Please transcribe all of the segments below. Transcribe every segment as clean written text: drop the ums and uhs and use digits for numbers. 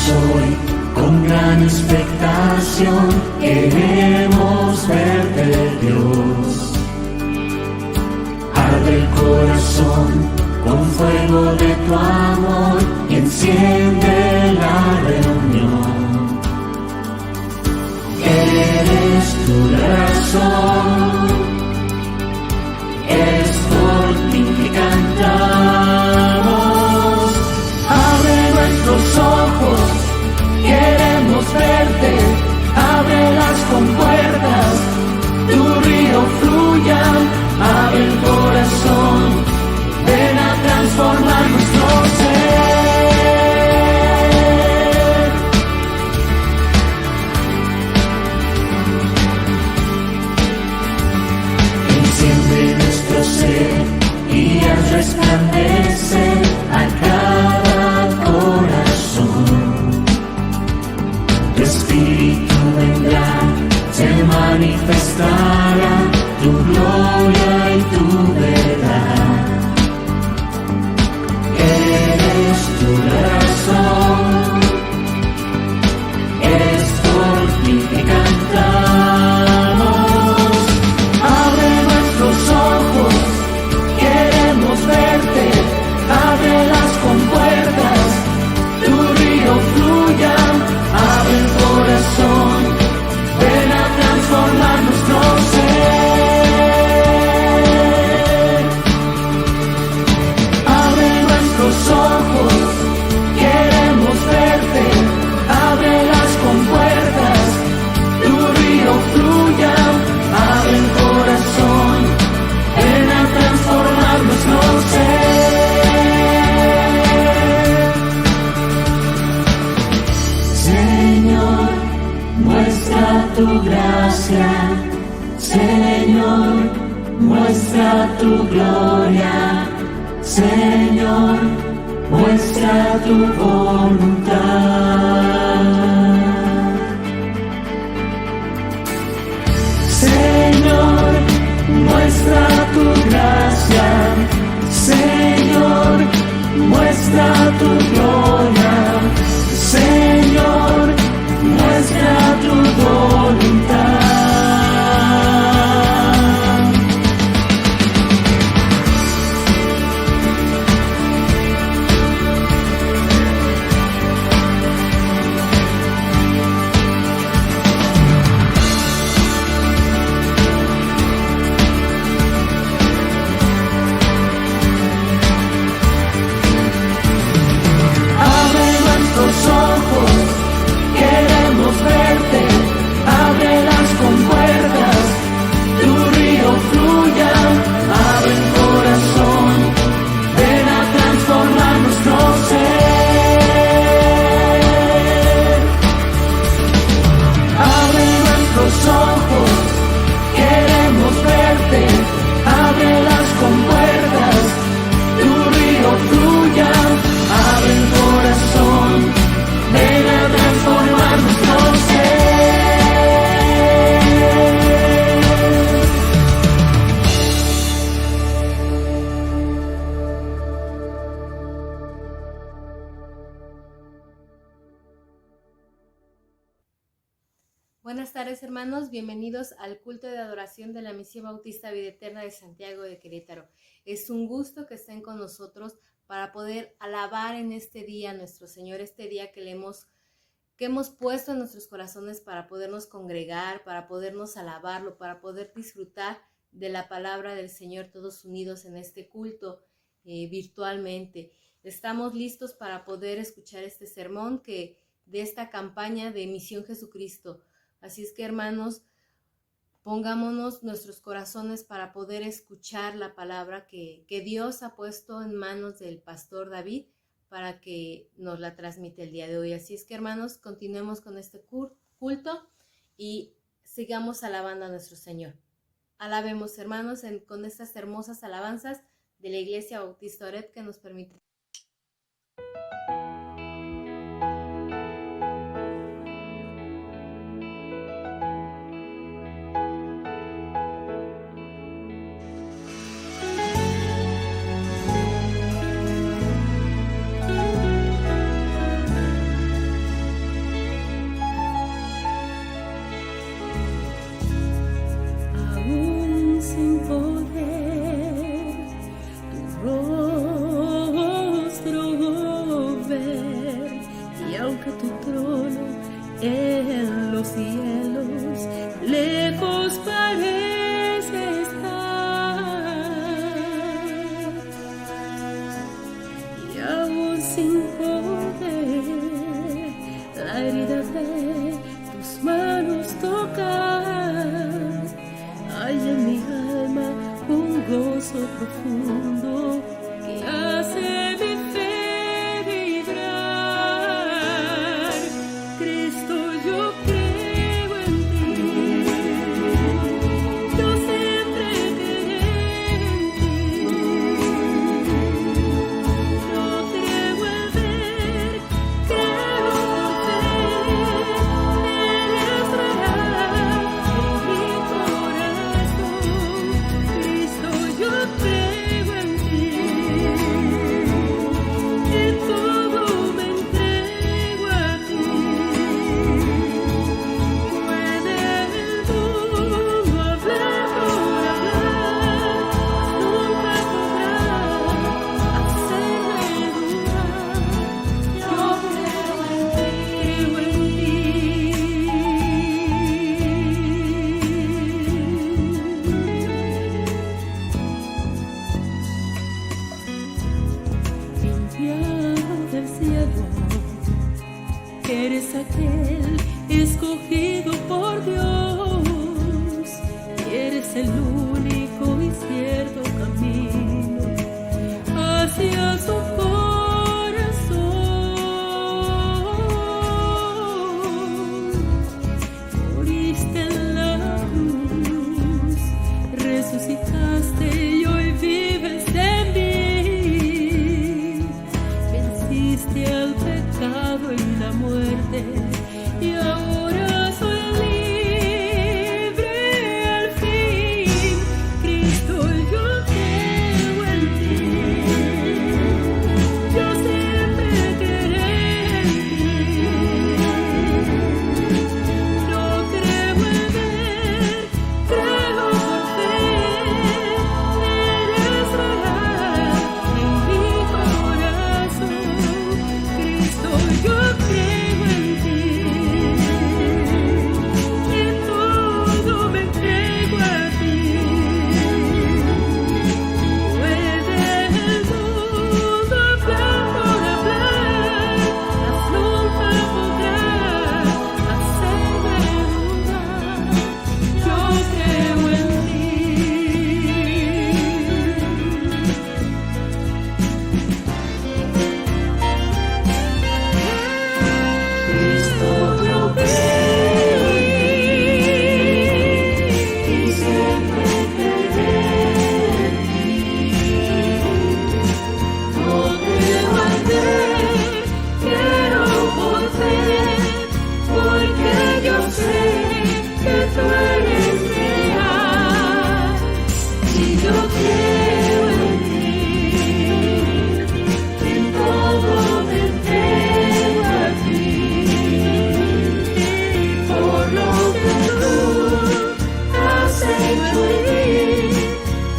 hoy, con gran expectación, queremos verte, Dios. Arde el corazón con fuego de tu amor y enciende la reunión. Eres tu razón, es por ti que cantamos. Abre nuestros ojos, queremos verte, abre las compuertas, tu río fluya, abre el corazón, ven a transformar nuestro ser. Enciende nuestro ser y haz resplandecer a cada corazón. Tu espíritu vendrá, se manifestará tu gloria y tu verdad. Eres tu razón, es por ti que cantamos. Abre nuestros ojos, queremos verte, abre las compuertas, tu río fluya, abre el corazón, ven a transformar nuestro ser. Abre nuestros ojos, queremos verte, abre las compuertas, tu río fluya, abre el corazón, ven a transformar nuestro ser. Señor, muestra tu gracia, Señor, muestra tu gloria, Señor, muestra tu voluntad. Señor, muestra tu gracia, Señor, muestra tu gloria, Señor, muestra tu voluntad. Abre nuestros ojos, queremos verte, abre las compuertas, tu río fluya, abre el corazón, ven a transformar nuestro ser. Abre nuestros ojos, queremos verte, abre las compuertas, tu río fluya, abre el corazón, ven a transformar nuestro ser. Buenas tardes, hermanos, bienvenidos al culto de adoración de la Misión Bautista Vida Eterna de Santiago de Querétaro. Es un gusto que estén con nosotros para poder alabar en este día a nuestro Señor, este día que hemos puesto en nuestros corazones para podernos congregar, para podernos alabarlo, para poder disfrutar de la palabra del Señor todos unidos en este culto virtualmente. Estamos listos para poder escuchar este sermón de esta campaña de Misión Jesucristo. Así es que, hermanos, pongámonos nuestros corazones para poder escuchar la palabra que Dios ha puesto en manos del pastor David para que nos la transmite el día de hoy. Así es que, hermanos, continuemos con este culto y sigamos alabando a nuestro Señor. Alabemos, hermanos, con estas hermosas alabanzas de la Iglesia Bautista Oret que nos permite. sin poder la herida de tus manos tocar. Hay en mi alma un gozo profundo que hace mi fe vibrar. Cristo, yo creo en ti, yo siempre creeré en ti. Yo creo en ver, creo en eres real en mi corazón. Cristo, yo creo en ti, en todo me entrego a ti. Puede el mundo hablar por hablar, nunca podrá hacerme dudar. Yo creo en ti. Enviado del cielo, eres aquel escogido por Dios, eres el único y cierto camino hacia su corazón. Moriste en la cruz, resucitaste y hoy vives en mí. Venciste al pecado y la muerte y ahora soy libre al fin. Cristo, yo creo en ti, yo siempre creeré en ti. Yo creo en ver, creo por fe, eres real en mi corazón. Cristo, yo creo en ti, en todo me entrego a ti. Puede el mundo hablar por hablar, mas nunca podrá hacerme dudar. Yo creo en ti. Cristo, yo creo en ti, y siempre creeré en ti. No creo en ver, quiero por fe, porque yo sé que tú eres real. Si yo creo en ti, en todo me entrego a ti. Por lo que tú has hecho en mí,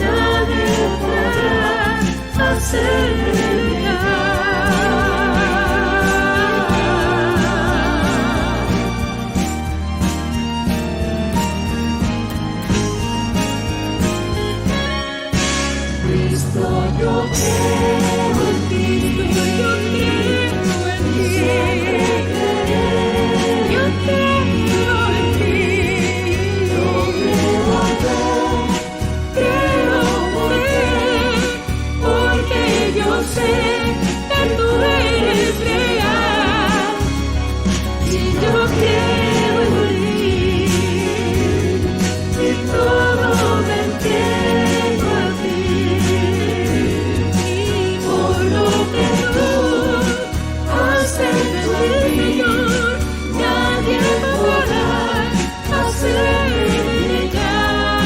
nadie podrá hacerme negar. Cristo, yo creo en ti, Yo creo en y ti, siempre creeré. yo creo en ti. Yo creo en ver, creo por fe, porque yo sé que tú eres real. Si yo creo en ti, en todo me entrego a ti. Por lo que tú has hecho en mí, nadie podrá hacerme negar.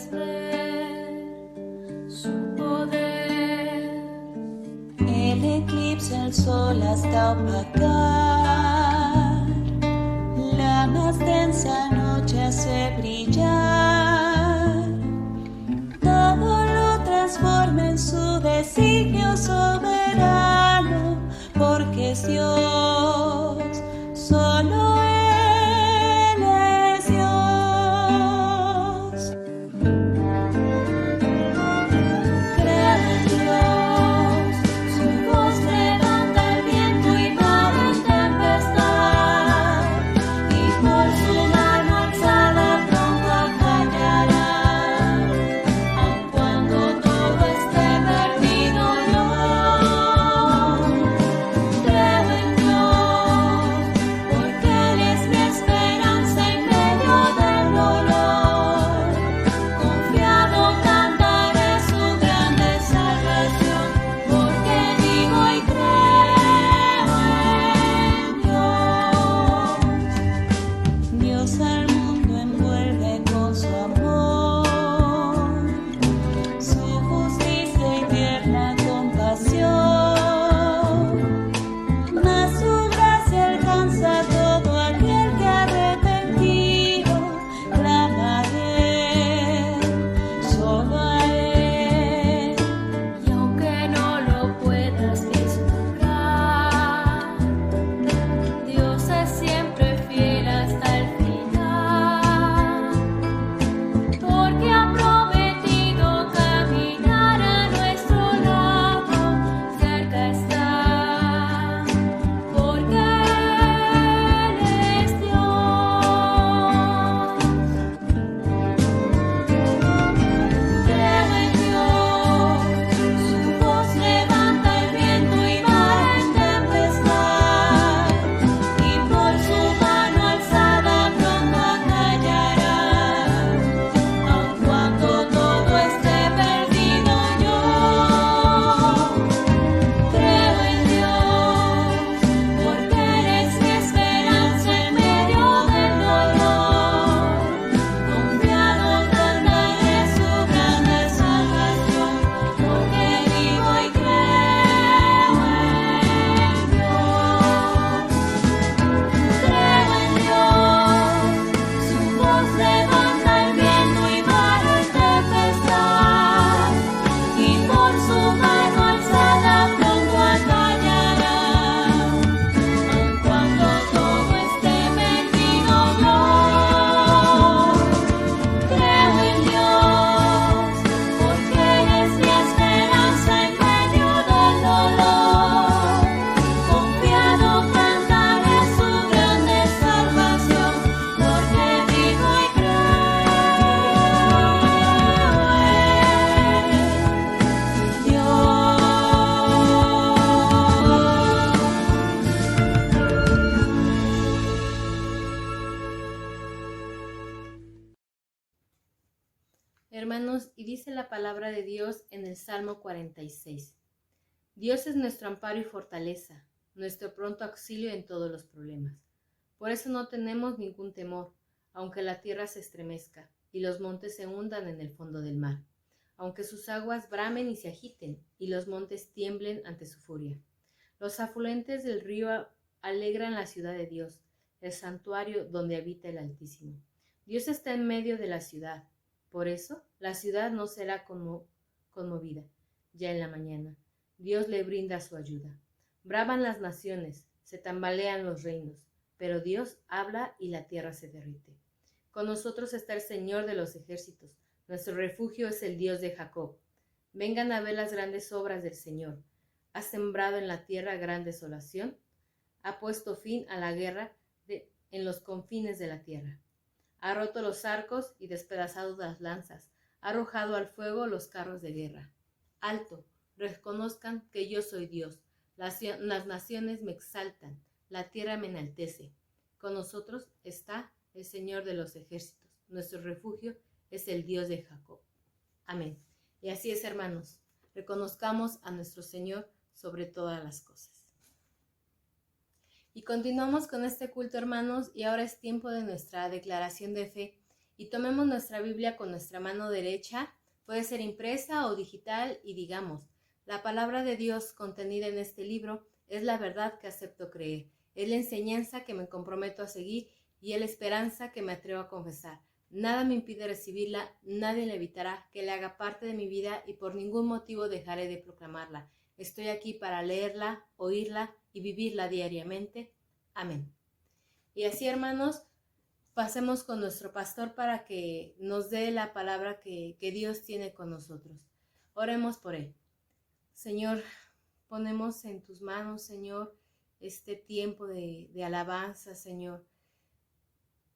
puedes ver su poder. El eclipse al sol hasta opacar, la más densa noche hace brillar, todo lo transforma en su designio soberano, porque es Dios, solo Él es Dios. Creo en Dios, su voz levanta el viento y mar en tempestad, y por su mano alzada pronto acallará, aun cuando todo esté perdido yo. Creo en Dios, porque Él es mi esperanza en medio del dolor. Confiado cantaré su grande salvación, porque vivo y creo en Dios. Dios al mundo envuelve con su amor, su justicia y tierna compasión. Mas su gracia alcanza a todo aquel que arrepentido clama a Él, solo a Él. Y aunque no lo puedas vislumbrar, Dios es siempre fiel hasta el final, porque ha prometido caminar a nuestro lado, cerca está, porque Él es Dios. Creo en Dios, su voz levanta el viento y mar en tempestad, y por su mano alzada pronto acallará, aun cuando todo esté perdido yo. Creo en Dios, porque Él es mi esperanza en medio del dolor. Confiado cantaré su grande salvación, porque vivo y creo en Dios. Creo en Dios, su voz levanta el viento y mar en tempestad, y por su mano alzada pronto acallará, aun cuando todo esté perdido yo. Creo en Dios, porque Él es mi esperanza en medio del dolor. Confiado cantaré su grande salvación, porque vivo y creo Hermanos, y dice la palabra de Dios en el Salmo 46. Dios es nuestro amparo y fortaleza, nuestro pronto auxilio en todos los problemas. Por eso no tenemos ningún temor, aunque la tierra se estremezca y los montes se hundan en el fondo del mar, aunque sus aguas bramen y se agiten y los montes tiemblen ante su furia. Los afluentes del río alegran la ciudad de Dios, el santuario donde habita el Altísimo. Dios está en medio de la ciudad, por eso la ciudad no será conmovida. Ya en la mañana, Dios le brinda su ayuda. Braman las naciones, se tambalean los reinos, pero Dios habla y la tierra se derrite. Con nosotros está el Señor de los ejércitos, nuestro refugio es el Dios de Jacob. Vengan a ver las grandes obras del Señor. Ha sembrado en la tierra gran desolación, ha puesto fin a la guerra en los confines de la tierra. Ha roto los arcos y despedazado las lanzas, ha arrojado al fuego los carros de guerra. Alto, reconozcan que yo soy Dios. Las naciones me exaltan, la tierra me enaltece. Con nosotros está el Señor de los ejércitos. Nuestro refugio es el Dios de Jacob. Amén. Y así es, hermanos. Reconozcamos a nuestro Señor sobre todas las cosas. Y continuamos con este culto, hermanos, y ahora es tiempo de nuestra declaración de fe. y tomemos nuestra Biblia con nuestra mano derecha, puede ser impresa o digital, y digamos: la palabra de Dios contenida en este libro es la verdad que acepto creer, es la enseñanza que me comprometo a seguir y es la esperanza que me atrevo a confesar. Nada me impide recibirla, nadie la evitará que le haga parte de mi vida y por ningún motivo dejaré de proclamarla. Estoy aquí para leerla, oírla y vivirla diariamente. Amén. Y así, hermanos, pasemos con nuestro pastor para que nos dé la palabra que Dios tiene con nosotros. Oremos por él. Señor, ponemos en tus manos, Señor, este tiempo de alabanza, Señor.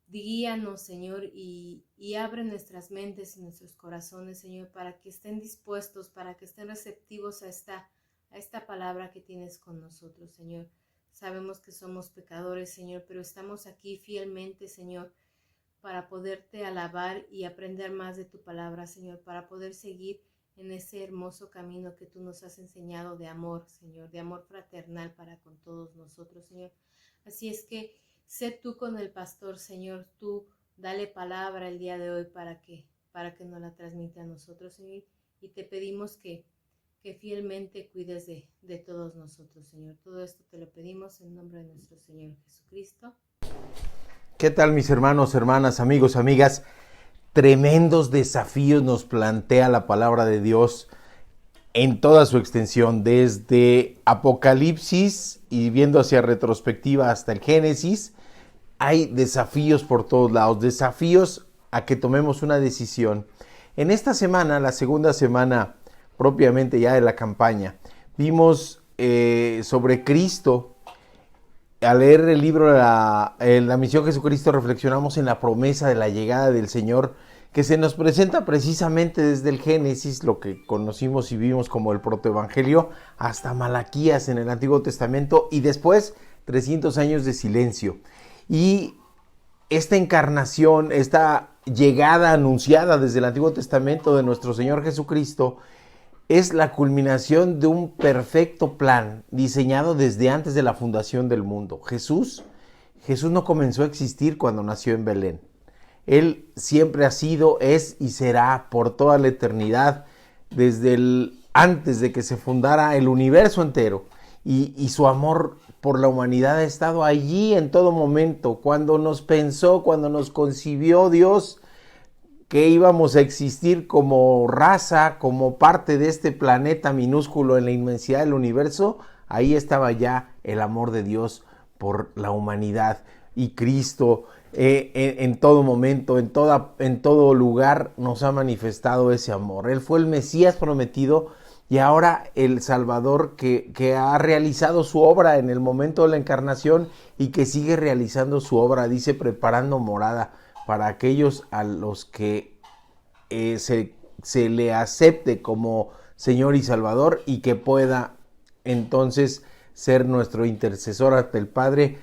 Guíanos, Señor, y abre nuestras mentes y nuestros corazones, Señor, para que estén dispuestos, para que estén receptivos a esta palabra que tienes con nosotros, Señor. Sabemos que somos pecadores, Señor, pero estamos aquí fielmente, Señor, para poderte alabar y aprender más de tu palabra, Señor, para poder seguir en ese hermoso camino que tú nos has enseñado de amor, Señor, de amor fraternal para con todos nosotros, Señor. Así es que sé tú con el pastor, Señor, tú dale palabra el día de hoy para que nos la transmita a nosotros, Señor, y te pedimos que fielmente cuides de todos nosotros, Señor. Todo esto te lo pedimos en nombre de nuestro Señor Jesucristo. ¿Qué tal, mis hermanos, hermanas, amigos, amigas? Tremendos desafíos nos plantea la palabra de Dios en toda su extensión, desde Apocalipsis y viendo hacia retrospectiva hasta el Génesis. Hay desafíos por todos lados, desafíos a que tomemos una decisión. En esta semana, la segunda semana propiamente ya de la campaña, vimos sobre Cristo. Al leer el libro la misión Jesucristo, reflexionamos en la promesa de la llegada del Señor, que se nos presenta precisamente desde el Génesis, lo que conocimos y vimos como el protoevangelio, hasta Malaquías en el Antiguo Testamento, y después 300 años de silencio. Y esta encarnación, esta llegada anunciada desde el Antiguo Testamento de nuestro Señor Jesucristo, es la culminación de un perfecto plan diseñado desde antes de la fundación del mundo. Jesús no comenzó a existir cuando nació en Belén. Él siempre ha sido, es y será por toda la eternidad, desde antes de que se fundara el universo entero. Y su amor por la humanidad ha estado allí en todo momento. Cuando nos pensó, cuando nos concibió Dios, que íbamos a existir como raza, como parte de este planeta minúsculo en la inmensidad del universo, ahí estaba ya el amor de Dios por la humanidad. Y Cristo en todo momento, en todo lugar, nos ha manifestado ese amor. Él fue el Mesías prometido y ahora el Salvador que ha realizado su obra en el momento de la encarnación y que sigue realizando su obra, dice, preparando morada para aquellos a los que se le acepte como Señor y Salvador, y que pueda entonces ser nuestro intercesor ante el Padre.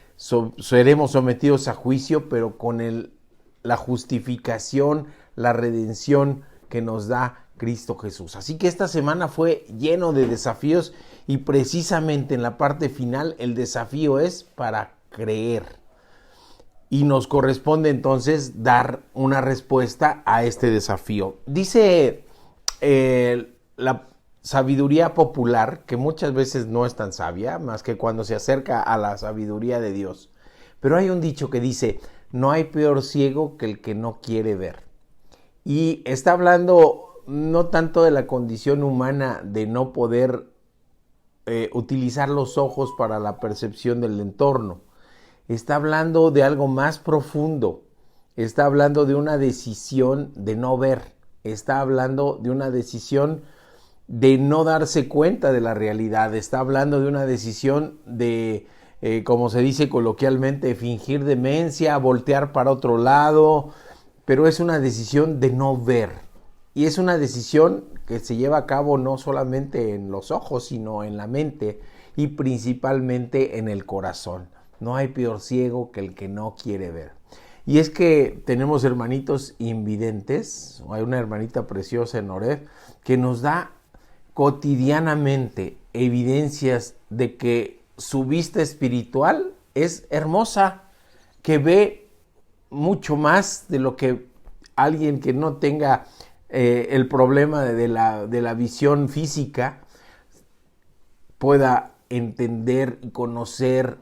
Seremos sometidos a juicio, pero con la justificación, la redención que nos da Cristo Jesús. Así que esta semana fue lleno de desafíos, y precisamente en la parte final el desafío es para creer. Y nos corresponde entonces dar una respuesta a este desafío. Dice la sabiduría popular, que muchas veces no es tan sabia, más que cuando se acerca a la sabiduría de Dios. Pero hay un dicho que dice: no hay peor ciego que el que no quiere ver. Y está hablando no tanto de la condición humana de no poder utilizar los ojos para la percepción del entorno. Está hablando de algo más profundo. Está hablando de una decisión de no ver. Está hablando de una decisión de no darse cuenta de la realidad. Está hablando de una decisión de, como se dice coloquialmente, fingir demencia, voltear para otro lado. Pero es una decisión de no ver. Y es una decisión que se lleva a cabo no solamente en los ojos, sino en la mente y principalmente en el corazón. No hay peor ciego que el que no quiere ver. Y es que tenemos hermanitos invidentes. Hay una hermanita preciosa en Oreb que nos da cotidianamente evidencias de que su vista espiritual es hermosa, que ve mucho más de lo que alguien que no tenga el problema de la visión física pueda entender y conocer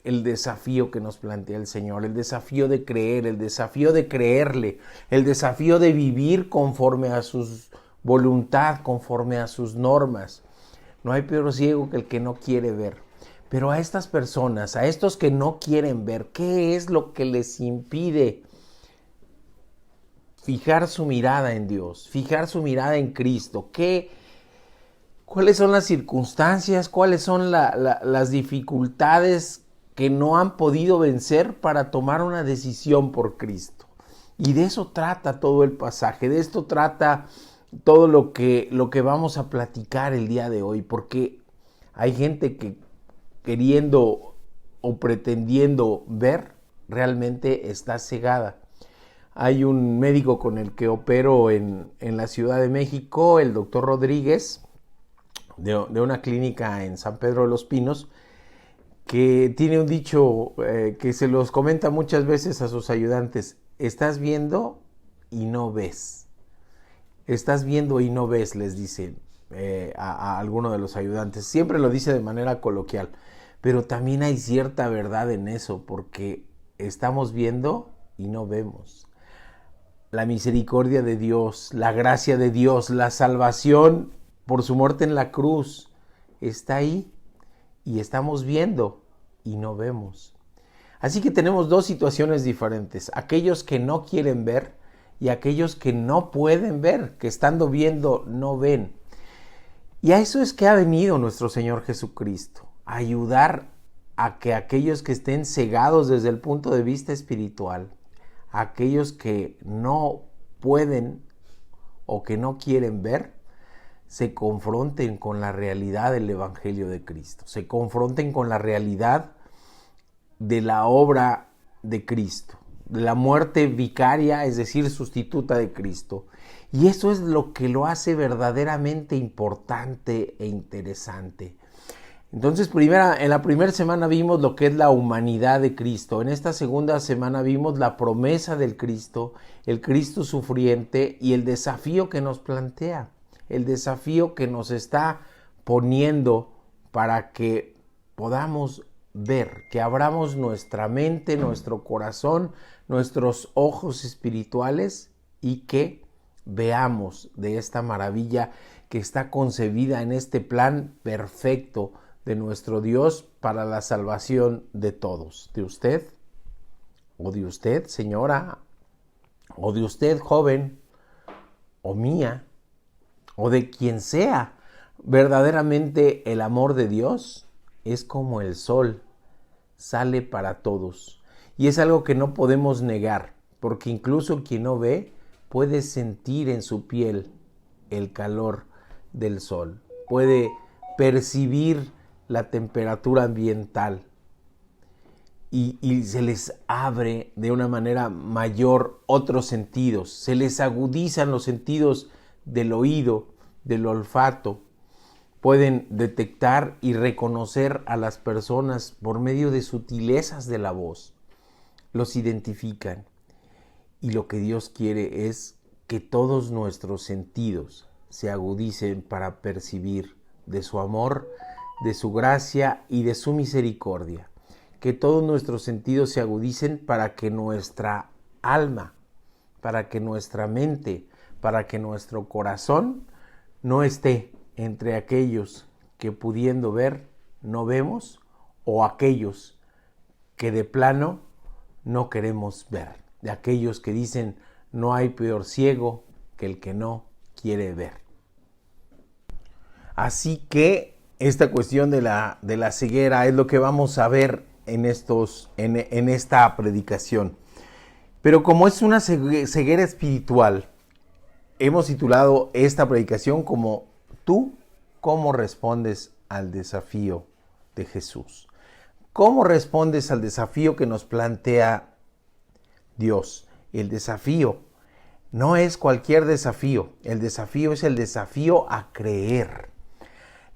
el desafío que nos plantea el Señor, el desafío de creer, el desafío de creerle, el desafío de vivir conforme a su voluntad, conforme a sus normas. No hay peor ciego que el que no quiere ver. Pero a estas personas, a estos que no quieren ver, ¿qué es lo que les impide fijar su mirada en Dios, fijar su mirada en Cristo? ¿Cuáles son las circunstancias? ¿Cuáles son las dificultades que no han podido vencer para tomar una decisión por Cristo? Y de eso trata todo el pasaje, de esto trata todo lo que vamos a platicar el día de hoy, porque hay gente que queriendo o pretendiendo ver, realmente está cegada. Hay un médico con el que opero en la Ciudad de México, el doctor Rodríguez, de una clínica en San Pedro de los Pinos, que tiene un dicho que se los comenta muchas veces a sus ayudantes: estás viendo y no ves. Estás viendo y no ves, les dice a alguno de los ayudantes. Siempre lo dice de manera coloquial, pero también hay cierta verdad en eso, porque estamos viendo y no vemos. La misericordia de Dios, la gracia de Dios, la salvación por su muerte en la cruz está ahí, y estamos viendo y no vemos. Así que tenemos dos situaciones diferentes: aquellos que no quieren ver y aquellos que no pueden ver, que estando viendo no ven. Y a eso es que ha venido nuestro Señor Jesucristo, a ayudar a que aquellos que estén cegados desde el punto de vista espiritual, aquellos que no pueden o que no quieren ver, se confronten con la realidad del Evangelio de Cristo, se confronten con la realidad de la obra de Cristo, de la muerte vicaria, es decir, sustituta de Cristo. Y eso es lo que lo hace verdaderamente importante e interesante. Entonces, en la primera semana vimos lo que es la humanidad de Cristo. En esta segunda semana vimos la promesa del Cristo, el Cristo sufriente y el desafío que nos plantea, el desafío que nos está poniendo para que podamos ver, que abramos nuestra mente, nuestro corazón, nuestros ojos espirituales, y que veamos de esta maravilla que está concebida en este plan perfecto de nuestro Dios para la salvación de todos, de usted, o de usted, señora, o de usted, joven, o mía, o de quien sea. Verdaderamente el amor de Dios es como el sol, sale para todos, y es algo que no podemos negar, porque incluso quien no ve puede sentir en su piel el calor del sol, puede percibir la temperatura ambiental, y se les abre de una manera mayor otros sentidos, se les agudizan los sentidos del oído, del olfato, pueden detectar y reconocer a las personas por medio de sutilezas de la voz, los identifican, y lo que Dios quiere es que todos nuestros sentidos se agudicen para percibir de su amor, de su gracia y de su misericordia. Que todos nuestros sentidos se agudicen para que nuestra alma, para que nuestra mente, para que nuestro corazón no esté entre aquellos que pudiendo ver no vemos, o aquellos que de plano no queremos ver, de aquellos que dicen no hay peor ciego que el que no quiere ver. Así que esta cuestión de la ceguera es lo que vamos a ver en esta predicación. Pero como es una ceguera espiritual, hemos titulado esta predicación como ¿tú cómo respondes al desafío de Jesús? ¿Cómo respondes al desafío que nos plantea Dios? El desafío no es cualquier desafío. El desafío es el desafío a creer.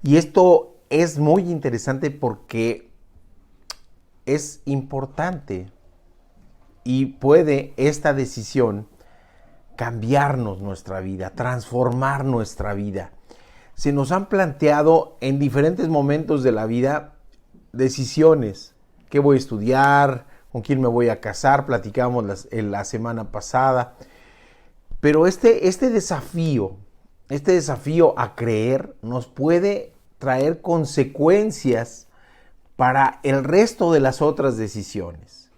Y esto es muy interesante porque es importante y puede esta decisión cambiarnos nuestra vida, transformar nuestra vida. Se nos han planteado en diferentes momentos de la vida decisiones. ¿Qué voy a estudiar? ¿Con quién me voy a casar? Platicamos la semana pasada. Pero este desafío a creer nos puede traer consecuencias para el resto de las otras decisiones.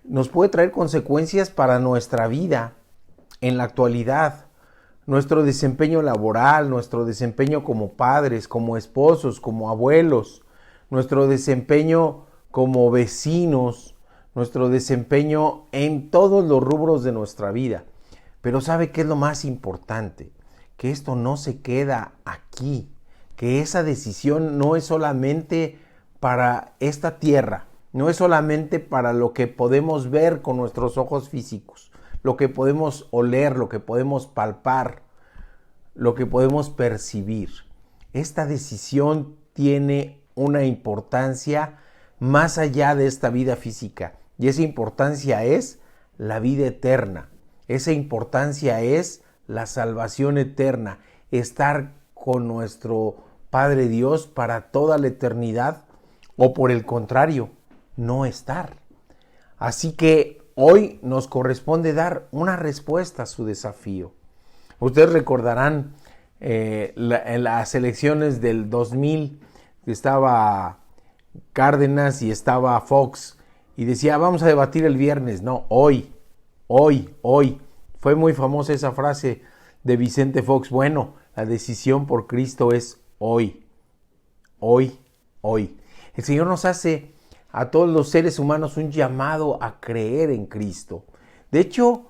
Nos puede traer consecuencias para nuestra vida en la actualidad, nuestro desempeño laboral, nuestro desempeño como padres, como esposos, como abuelos, nuestro desempeño como vecinos, nuestro desempeño en todos los rubros de nuestra vida. Pero ¿sabe qué es lo más importante? Que esto no se queda aquí, que esa decisión no es solamente para esta tierra, no es solamente para lo que podemos ver con nuestros ojos físicos, lo que podemos oler, lo que podemos palpar, lo que podemos percibir. Esta decisión tiene una importancia más allá de esta vida física, y esa importancia es la vida eterna. Esa importancia es la salvación eterna, estar con nuestro Padre Dios para toda la eternidad, o por el contrario, no estar. Así que hoy nos corresponde dar una respuesta a su desafío. Ustedes recordarán en las elecciones del 2000, estaba Cárdenas y estaba Fox, y decía, vamos a debatir el viernes. No, hoy. Fue muy famosa esa frase de Vicente Fox. Bueno, la decisión por Cristo es hoy. El Señor nos hace a todos los seres humanos un llamado a creer en Cristo. De hecho,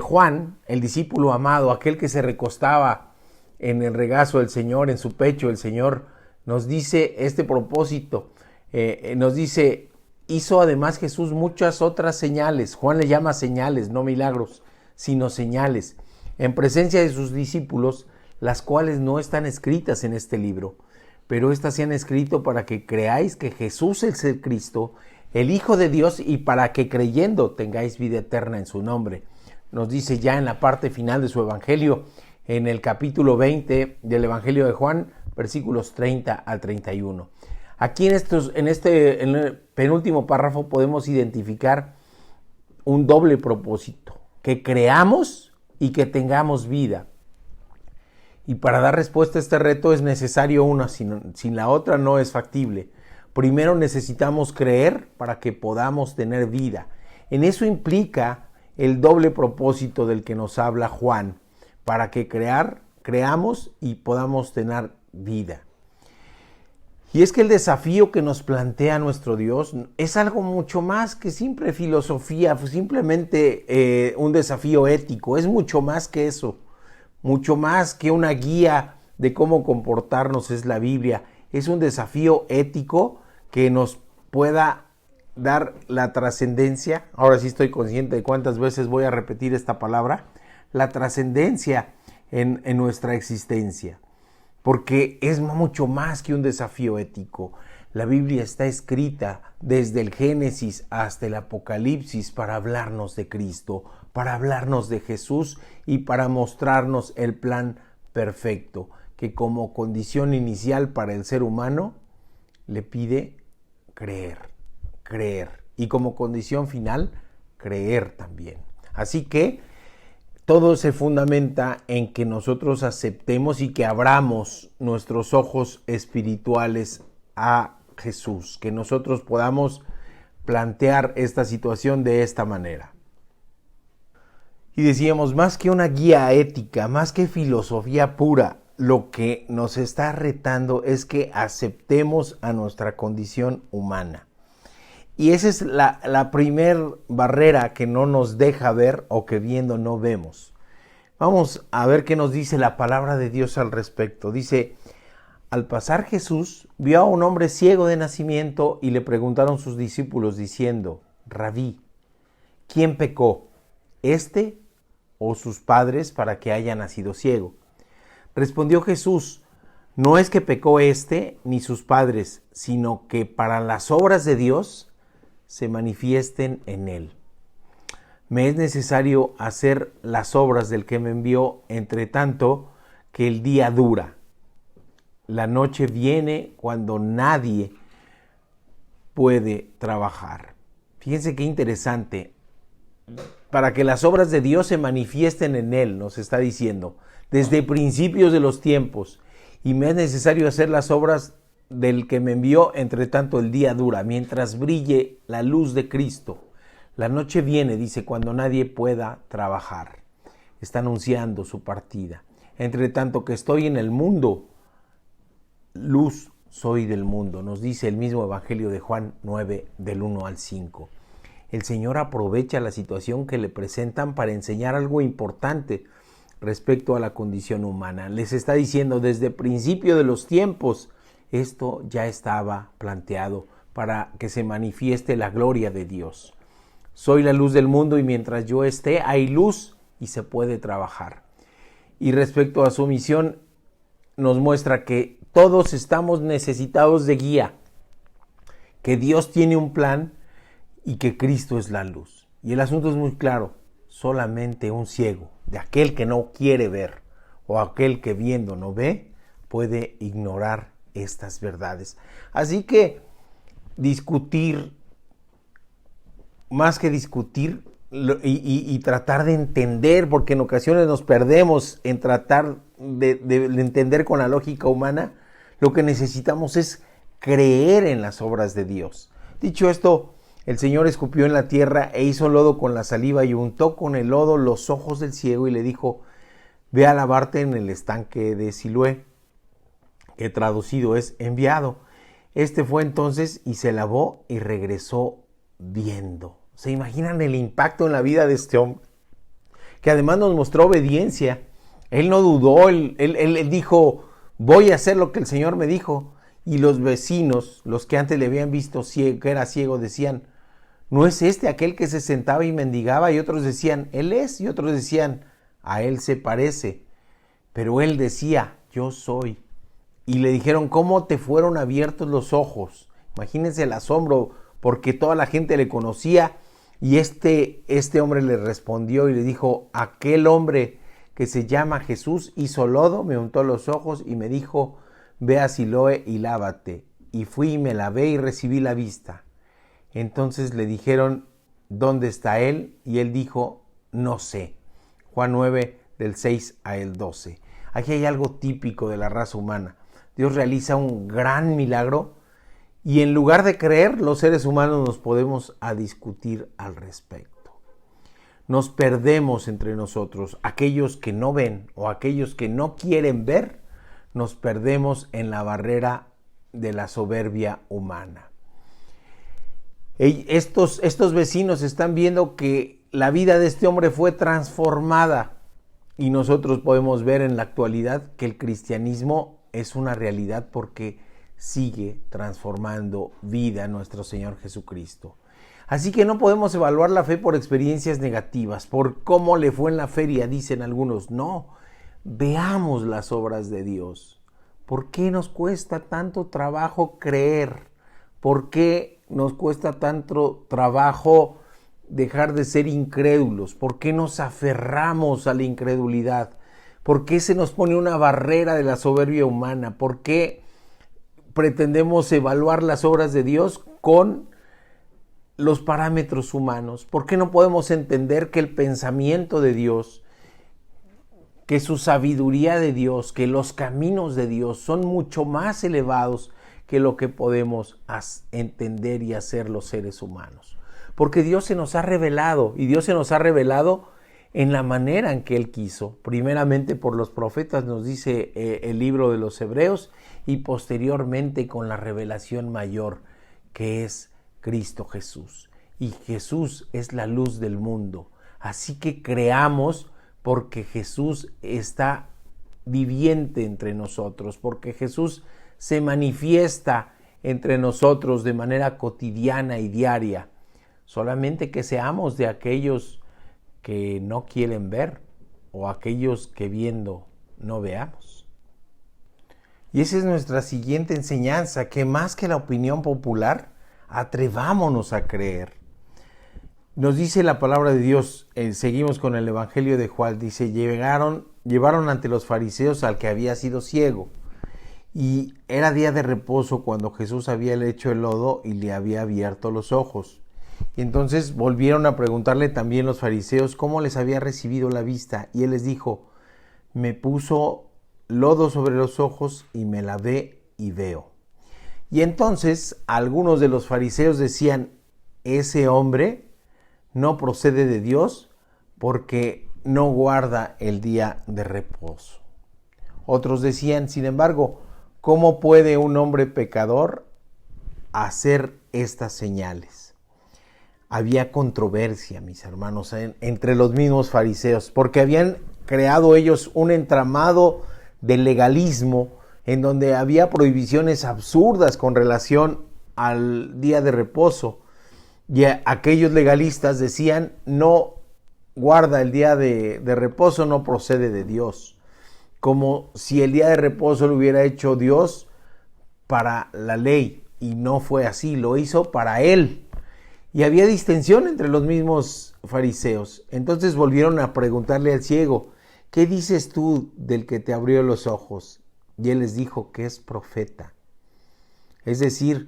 Juan, el discípulo amado, aquel que se recostaba en el regazo del Señor, en su pecho, el Señor nos dice este propósito. Nos dice, hizo además Jesús muchas otras señales. Juan le llama señales, no milagros, sino señales, en presencia de sus discípulos, las cuales no están escritas en este libro, pero estas se han escrito para que creáis que Jesús es el Cristo, el Hijo de Dios, y para que creyendo tengáis vida eterna en su nombre. Nos dice ya en la parte final de su evangelio, en el capítulo 20 del evangelio de Juan, versículos 30 al 31. Aquí en el penúltimo párrafo podemos identificar un doble propósito: que creamos y que tengamos vida. Y para dar respuesta a este reto es necesario una, sin la otra no es factible. Primero necesitamos creer para que podamos tener vida. En eso implica el doble propósito del que nos habla Juan, para que creamos y podamos tener vida. Y es que el desafío que nos plantea nuestro Dios es algo mucho más que simple filosofía, simplemente un desafío ético. Es mucho más que eso, mucho más que una guía de cómo comportarnos es la Biblia. Es un desafío ético que nos pueda dar la trascendencia. Ahora sí estoy consciente de cuántas veces voy a repetir esta palabra, la trascendencia en nuestra existencia. Porque es mucho más que un desafío ético. La Biblia está escrita desde el Génesis hasta el Apocalipsis para hablarnos de Cristo, para hablarnos de Jesús y para mostrarnos el plan perfecto, que como condición inicial para el ser humano le pide creer. Y como condición final, creer también. Así que todo se fundamenta en que nosotros aceptemos y que abramos nuestros ojos espirituales a Jesús, que nosotros podamos plantear esta situación de esta manera. Y decíamos, más que una guía ética, más que filosofía pura, lo que nos está retando es que aceptemos a nuestra condición humana. Y esa es la primer barrera que no nos deja ver o que viendo no vemos. Vamos a ver qué nos dice la palabra de Dios al respecto. Dice, al pasar Jesús vio a un hombre ciego de nacimiento y le preguntaron sus discípulos diciendo, Rabí, ¿quién pecó, este o sus padres para que haya nacido ciego? Respondió Jesús, no es que pecó este ni sus padres, sino que para las obras de Dios se manifiesten en él. Me es necesario hacer las obras del que me envió, entre tanto que el día dura. La noche viene cuando nadie puede trabajar. Fíjense qué interesante. Para que las obras de Dios se manifiesten en Él, nos está diciendo, desde principios de los tiempos. Y me es necesario hacer las obras del que me envió, entre tanto el día dura, mientras brille la luz de Cristo. La noche viene, dice, cuando nadie pueda trabajar. Está anunciando su partida. Entre tanto que estoy en el mundo, luz soy del mundo, nos dice el mismo Evangelio de Juan 9, del 1 al 5. El Señor aprovecha la situación que le presentan para enseñar algo importante respecto a la condición humana. Les está diciendo, desde el principio de los tiempos, esto ya estaba planteado para que se manifieste la gloria de Dios. Soy la luz del mundo y mientras yo esté, hay luz y se puede trabajar. Y respecto a su misión, nos muestra que todos estamos necesitados de guía, que Dios tiene un plan y que Cristo es la luz. Y el asunto es muy claro, solamente un ciego, de aquel que no quiere ver o aquel que viendo no ve, puede ignorar estas verdades. Así que discutir, más que discutir y tratar de entender, porque en ocasiones nos perdemos en tratar de entender con la lógica humana, lo que necesitamos es creer en las obras de Dios. Dicho esto, el Señor escupió en la tierra e hizo lodo con la saliva y untó con el lodo los ojos del ciego y le dijo, ve a lavarte en el estanque de Siloé, que traducido es enviado. Este fue entonces y se lavó y regresó viendo. ¿Se imaginan el impacto en la vida de este hombre? Que además nos mostró obediencia. Él no dudó, él dijo, voy a hacer lo que el Señor me dijo. Y los vecinos, los que antes le habían visto ciego, que era ciego, decían, ¿no es este aquel que se sentaba y mendigaba? Y otros decían, él es. Y otros decían, a él se parece. Pero él decía, yo soy. Y le dijeron, ¿cómo te fueron abiertos los ojos? Imagínense el asombro, porque toda la gente le conocía. Y este hombre le respondió y le dijo, aquel hombre que se llama Jesús hizo lodo, me untó los ojos y me dijo, ve a Siloé y lávate. Y fui y me lavé y recibí la vista. Entonces le dijeron, ¿dónde está él? Y él dijo, no sé. Juan 9, del 6 al 12. Aquí hay algo típico de la raza humana. Dios realiza un gran milagro y en lugar de creer, los seres humanos nos podemos a discutir al respecto. Nos perdemos entre nosotros, aquellos que no ven o aquellos que no quieren ver, nos perdemos en la barrera de la soberbia humana. Estos vecinos están viendo que la vida de este hombre fue transformada y nosotros podemos ver en la actualidad que el cristianismo es una realidad porque sigue transformando vida en nuestro Señor Jesucristo. Así que no podemos evaluar la fe por experiencias negativas, por cómo le fue en la feria, dicen algunos. No, veamos las obras de Dios. ¿Por qué nos cuesta tanto trabajo creer? ¿Por qué nos cuesta tanto trabajo dejar de ser incrédulos? ¿Por qué nos aferramos a la incredulidad? ¿Por qué se nos pone una barrera de la soberbia humana? ¿Por qué pretendemos evaluar las obras de Dios con los parámetros humanos? ¿Por qué no podemos entender que el pensamiento de Dios, que su sabiduría de Dios, que los caminos de Dios son mucho más elevados que lo que podemos entender y hacer los seres humanos? Porque Dios se nos ha revelado, y Dios se nos ha revelado en la manera en que Él quiso. Primeramente por los profetas, nos dice el libro de los Hebreos, y posteriormente con la revelación mayor, que es Cristo Jesús. Y Jesús es la luz del mundo. Así que creamos porque Jesús está viviente entre nosotros, porque Jesús se manifiesta entre nosotros de manera cotidiana y diaria. Solamente que seamos de aquellos que no quieren ver o aquellos que viendo no veamos. Y esa es nuestra siguiente enseñanza, que más que la opinión popular, atrevámonos a creer. Nos dice la palabra de Dios, seguimos con el Evangelio de Juan, dice, llevaron ante los fariseos al que había sido ciego. Y era día de reposo cuando Jesús había hecho el lodo y le había abierto los ojos. Y entonces volvieron a preguntarle también los fariseos cómo les había recibido la vista. Y él les dijo, me puso lodo sobre los ojos y me lavé y veo. Y entonces algunos de los fariseos decían, ese hombre no procede de Dios porque no guarda el día de reposo. Otros decían, sin embargo, ¿cómo puede un hombre pecador hacer estas señales? Había controversia, mis hermanos, entre los mismos fariseos, porque habían creado ellos un entramado de legalismo en donde había prohibiciones absurdas con relación al día de reposo. Y aquellos legalistas decían, no guarda el día de reposo, no procede de Dios. Como si el día de reposo lo hubiera hecho Dios para la ley, y no fue así, lo hizo para él. Y había distensión entre los mismos fariseos. Entonces volvieron a preguntarle al ciego, ¿qué dices tú del que te abrió los ojos? Y él les dijo que es profeta. Es decir,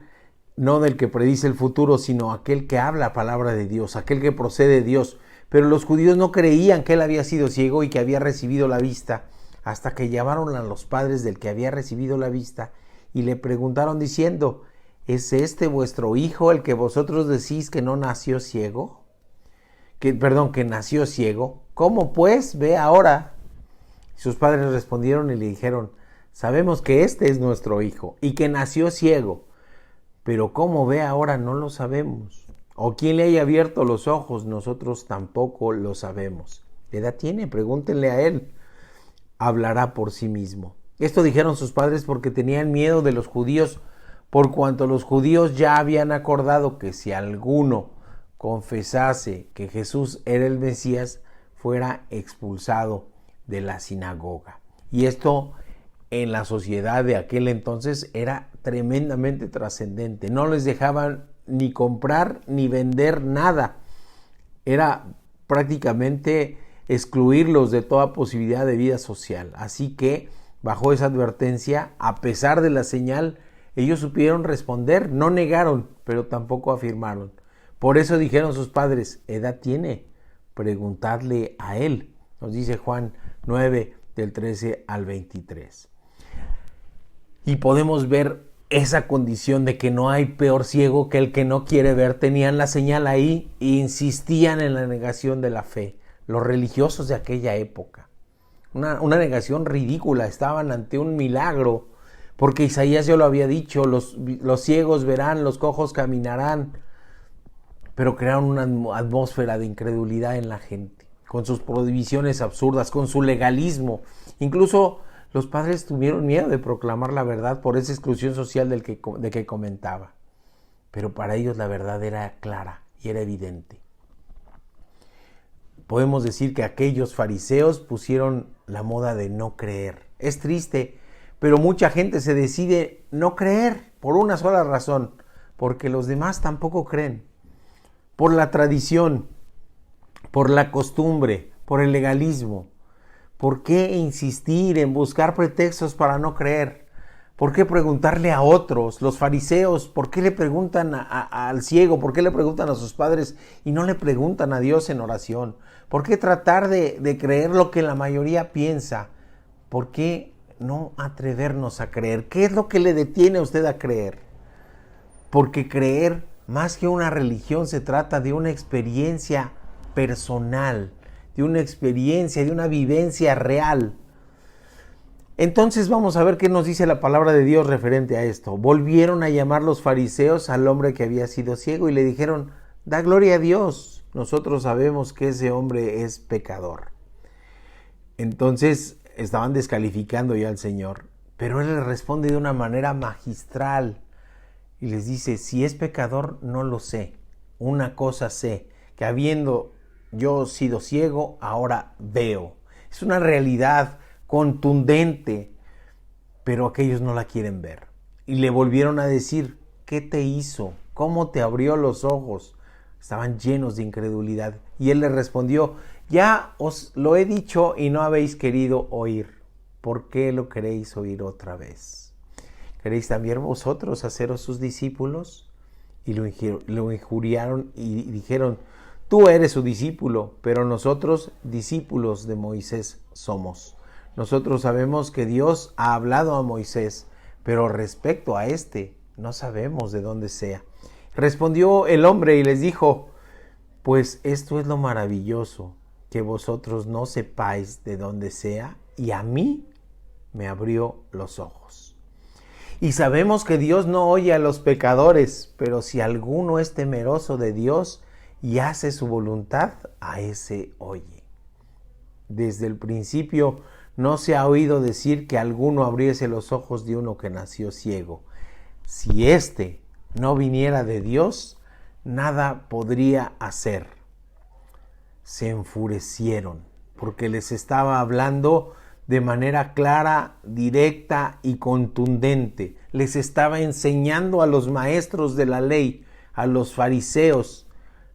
no del que predice el futuro, sino aquel que habla palabra de Dios, aquel que procede de Dios. Pero los judíos no creían que él había sido ciego y que había recibido la vista, hasta que llamaron a los padres del que había recibido la vista y le preguntaron diciendo, ¿es este vuestro hijo el que vosotros decís que no nació ciego? Que nació ciego. ¿Cómo pues? Ve ahora. Sus padres respondieron y le dijeron, sabemos que este es nuestro hijo y que nació ciego, pero cómo ve ahora no lo sabemos. O quién le haya abierto los ojos, nosotros tampoco lo sabemos. ¿Qué edad tiene? Pregúntenle a él. Hablará por sí mismo. Esto dijeron sus padres porque tenían miedo de los judíos, por cuanto los judíos ya habían acordado que si alguno confesase que Jesús era el Mesías, fuera expulsado de la sinagoga. Y esto en la sociedad de aquel entonces era tremendamente trascendente. No les dejaban ni comprar ni vender nada. Era prácticamente excluirlos de toda posibilidad de vida social. Así que, bajo esa advertencia, a pesar de la señal, ellos supieron responder, no negaron, pero tampoco afirmaron. Por eso dijeron sus padres, ¿edad tiene? Preguntadle a él. Nos dice Juan 9, del 13 al 23. Y podemos ver esa condición de que no hay peor ciego que el que no quiere ver. Tenían la señal ahí e insistían en la negación de la fe. Los religiosos de aquella época. Una negación ridícula. Estaban ante un milagro. Porque Isaías ya lo había dicho. Los ciegos verán, los cojos caminarán. Pero crearon una atmósfera de incredulidad en la gente. Con sus prohibiciones absurdas, con su legalismo. Incluso los padres tuvieron miedo de proclamar la verdad por esa exclusión social de que comentaba. Pero para ellos la verdad era clara y era evidente. Podemos decir que aquellos fariseos pusieron la moda de no creer. Es triste, pero mucha gente se decide no creer por una sola razón, porque los demás tampoco creen. Por la tradición, por la costumbre, por el legalismo. ¿Por qué insistir en buscar pretextos para no creer? ¿Por qué preguntarle a otros? Los fariseos, ¿por qué le preguntan al ciego? ¿Por qué le preguntan a sus padres y no le preguntan a Dios en oración? ¿Por qué tratar de creer lo que la mayoría piensa? ¿Por qué no atrevernos a creer? ¿Qué es lo que le detiene a usted a creer? Porque creer, más que una religión, se trata de una experiencia personal, de una experiencia, de una vivencia real. Entonces vamos a ver qué nos dice la palabra de Dios referente a esto. Volvieron a llamar los fariseos al hombre que había sido ciego y le dijeron, da gloria a Dios, nosotros sabemos que ese hombre es pecador. Entonces estaban descalificando ya al Señor, pero Él les responde de una manera magistral y les dice, si es pecador no lo sé, una cosa sé, que habiendo yo sido ciego, ahora veo. Es una realidad contundente, pero aquellos no la quieren ver. Y le volvieron a decir, ¿qué te hizo? ¿Cómo te abrió los ojos? estaban llenos de incredulidad. Y él les respondió: ya os lo he dicho y no habéis querido oír. ¿Por qué lo queréis oír otra vez? ¿Queréis también vosotros haceros sus discípulos? Y lo injuriaron y dijeron: tú eres su discípulo, pero nosotros discípulos de Moisés somos. Nosotros sabemos que Dios ha hablado a Moisés, pero respecto a este no sabemos de dónde sea. Respondió el hombre y les dijo: pues esto es lo maravilloso, que vosotros no sepáis de dónde sea, y a mí me abrió los ojos. Y sabemos que Dios no oye a los pecadores, pero si alguno es temeroso de Dios y hace su voluntad, a ese oye. Desde el principio no se ha oído decir que alguno abriese los ojos de uno que nació ciego. Si éste no viniera de Dios, nada podría hacer. Se enfurecieron porque les estaba hablando de manera clara, directa y contundente. Les estaba enseñando a los maestros de la ley, a los fariseos,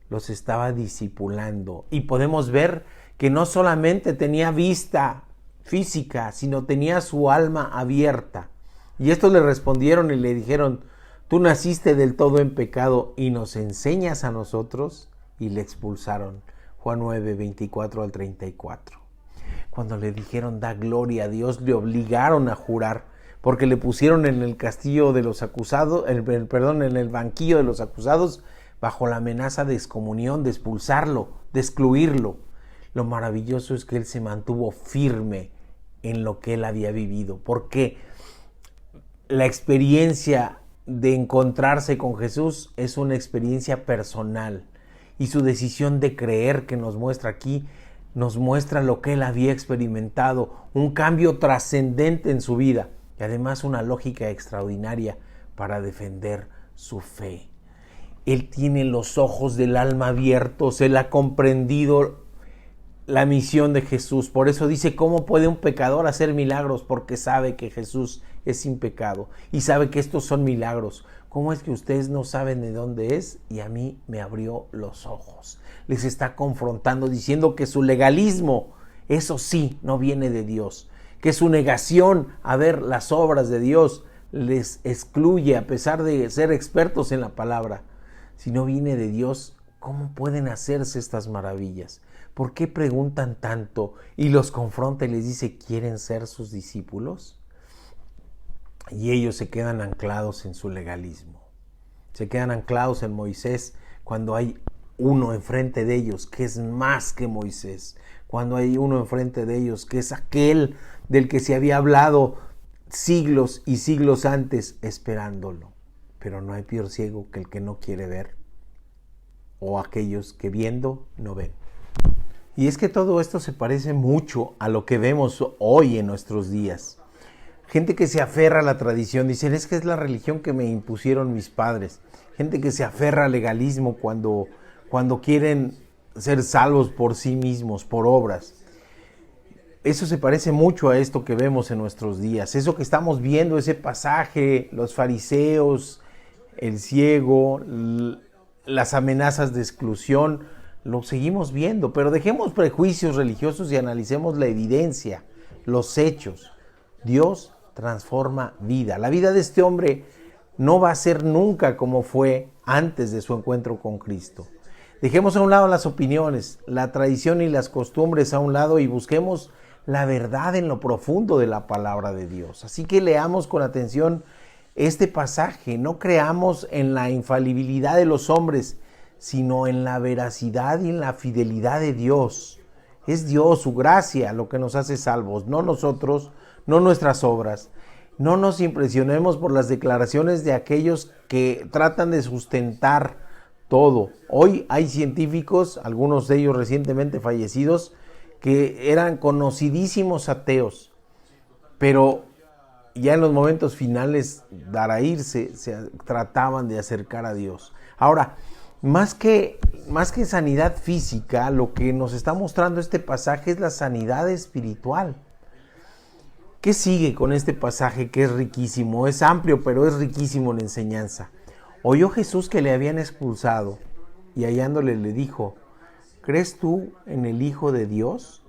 los estaba discipulando. Y podemos ver que no solamente tenía vista física, sino tenía su alma abierta. Y estos le respondieron y le dijeron: tú naciste del todo en pecado y nos enseñas a nosotros. Y le expulsaron. Juan 9, 24 al 34. Cuando le dijeron da gloria a Dios, le obligaron a jurar, porque le pusieron en el castillo de los acusados, en el banquillo de los acusados, bajo la amenaza de excomunión, de expulsarlo, de excluirlo. Lo maravilloso es que él se mantuvo firme en lo que él había vivido, porque la experiencia de encontrarse con Jesús es una experiencia personal, y su decisión de creer que nos muestra aquí, nos muestra lo que él había experimentado, un cambio trascendente en su vida y además una lógica extraordinaria para defender su fe. Él tiene los ojos del alma abiertos, él ha comprendido la misión de Jesús. Por eso dice: ¿cómo puede un pecador hacer milagros? Porque sabe que Jesús es sin pecado y sabe que estos son milagros. ¿Cómo es que ustedes no saben de dónde es? Y a mí me abrió los ojos. Les está confrontando, diciendo que su legalismo, eso sí, no viene de Dios. Que su negación a ver las obras de Dios les excluye, a pesar de ser expertos en la palabra. Si no viene de Dios, ¿cómo pueden hacerse estas maravillas? ¿Por qué preguntan tanto? Y los confronta y les dice: ¿quieren ser sus discípulos? Y ellos se quedan anclados en su legalismo. Se quedan anclados en Moisés cuando hay uno enfrente de ellos que es más que Moisés. Cuando hay uno enfrente de ellos que es aquel del que se había hablado siglos y siglos antes, esperándolo. Pero no hay peor ciego que el que no quiere ver, o aquellos que viendo no ven. Y es que todo esto se parece mucho a lo que vemos hoy en nuestros días. Gente que se aferra a la tradición, dicen: es que es la religión que me impusieron mis padres. Gente que se aferra al legalismo cuando quieren ser salvos por sí mismos, por obras. Eso se parece mucho a esto que vemos en nuestros días. Eso que estamos viendo, ese pasaje, los fariseos, el ciego, las amenazas de exclusión, lo seguimos viendo. Pero dejemos prejuicios religiosos y analicemos la evidencia, los hechos. Dios transforma vida. La vida de este hombre no va a ser nunca como fue antes de su encuentro con Cristo. Dejemos a un lado las opiniones, la tradición y las costumbres a un lado y busquemos la verdad en lo profundo de la palabra de Dios. Así que leamos con atención este pasaje. No creamos en la infalibilidad de los hombres, sino en la veracidad y en la fidelidad de Dios. Es Dios, su gracia, lo que nos hace salvos, no nosotros, no nuestras obras. No nos impresionemos por las declaraciones de aquellos que tratan de sustentar todo. Hoy hay científicos, algunos de ellos recientemente fallecidos, que eran conocidísimos ateos, pero ya en los momentos finales para irse se trataban de acercar a Dios. Ahora, más que sanidad física, lo que nos está mostrando este pasaje es la sanidad espiritual. ¿Qué sigue con este pasaje que es riquísimo? Es amplio, pero es riquísimo en enseñanza. Oyó Jesús que le habían expulsado y hallándole le dijo: ¿crees tú en el Hijo de Dios?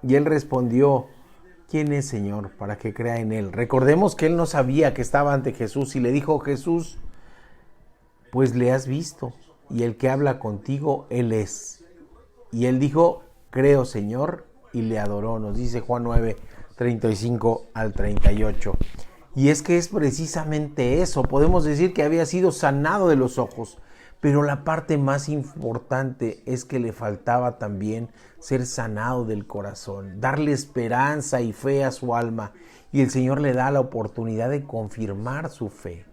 Y él respondió: ¿quién es, Señor, para que crea en él? Recordemos que él no sabía que estaba ante Jesús y le dijo Jesús: pues le has visto, y el que habla contigo, él es. Y él dijo: creo, Señor, y le adoró. Nos dice Juan 9, 35 al 38. Y es que es precisamente eso. Podemos decir que había sido sanado de los ojos, pero la parte más importante es que le faltaba también ser sanado del corazón, darle esperanza y fe a su alma, y el Señor le da la oportunidad de confirmar su fe.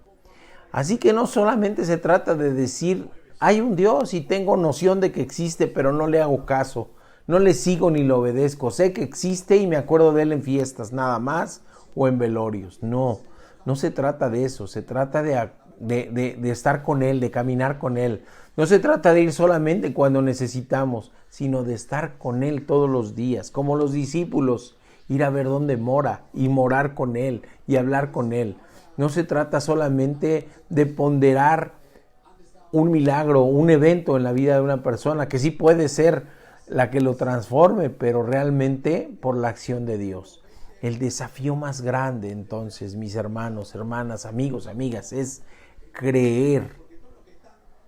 Así que no solamente se trata de decir: hay un Dios y tengo noción de que existe, pero no le hago caso, no le sigo ni le obedezco, sé que existe y me acuerdo de él en fiestas nada más o en velorios. No se trata de eso, se trata de estar con él, de caminar con él. No se trata de ir solamente cuando necesitamos, sino de estar con él todos los días, como los discípulos, ir a ver dónde mora y morar con él y hablar con él. No se trata solamente de ponderar un milagro, un evento en la vida de una persona, que sí puede ser la que lo transforme, pero realmente por la acción de Dios. El desafío más grande, entonces, mis hermanos, hermanas, amigos, amigas, es creer